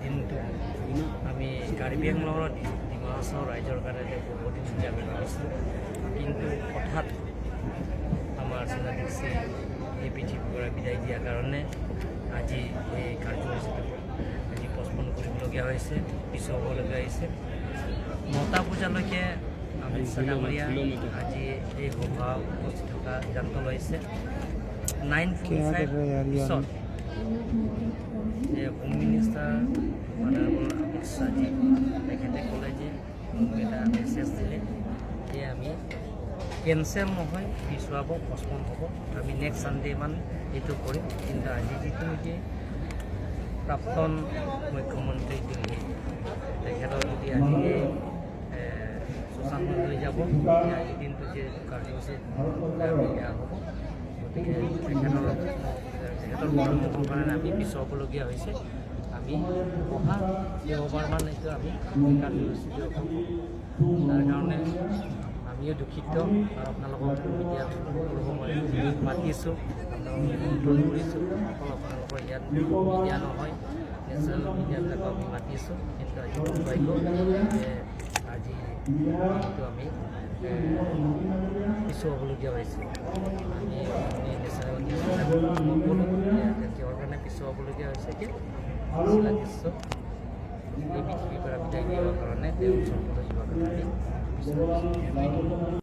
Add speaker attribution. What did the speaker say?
Speaker 1: দিনটো আমি কাৰ্বি আংলঙৰ ডিমা হাছাও ৰাইজৰ কাৰণে বহুত দিন আমি ভাবিছিলোঁ কিন্তু হঠাৎ আমাৰ চিনাকি এই পৃথিৱীৰ পৰা বিদায় দিয়াৰ কাৰণে আজি এই কাৰ্যসূচীটো আজি পষ্টপন কৰিবলগীয়া হৈছে পিছুৱাবলগীয়া হৈছে 9টা বজালৈকে আমি ডাঙৰীয়া আজি এই সভা উপস্থিত থকা সিদ্ধান্ত লৈছে 9:45 পিছত হোম মিনিষ্টাৰ অনাৰেবল অমিত শ্বাহজী তেখেতে ক'লে যে এটা মেছেজ দিলে যে আমি কেঞ্চেল নহয় পিছুৱাব পষ্টপন হ'ব আমি নেক্সট ছানডে মান এইটো কৰিম কিন্তু আজি যিটো নেকি প্ৰাক্তন মুখ্যমন্ত্ৰী দিল্লী তেখেতৰ যদি আজি শ্মশানত লৈ যাব আজিৰ দিনটো যে কাৰ্যসূচী বেয়া হ'ব গতিকে তেখেতৰ পৰামৰ্শৰ কাৰণে আমি পিছুৱাবলগীয়া হৈছে আমি অহা দেওবাৰমান এইটো আমি কাৰ্যসূচীটো ৰখাম তাৰ কাৰণে আমিও দুখিত আৰু আপোনালোকক মিডিয়াত মাতিছোঁ আপোনালোকক অনুৰোধ কৰিছোঁ অকল আপোনালোকৰ ইয়াত মিডিয়া নহয় নেশ্যনেল মিডিয়াবিলাকক আমি মাতিছোঁ কিন্তু আজি দুৰ্ভাগ্য যে আজি দিনটো আমি পিছুৱাবলগীয়া হৈছে আমি নেশ্যনেল মিডিয়াবিলাকক নক'লোঁ কিহৰ কাৰণে পিছুৱাবলগীয়া হৈছে কি শিলাকৃষ্ণ এই পৃথিৱীৰ পৰা বিদায় দিয়াৰ কাৰণে তেওঁ চৰকাৰলৈ যোৱাৰ কাৰণে আমি পিছুৱাইছোঁ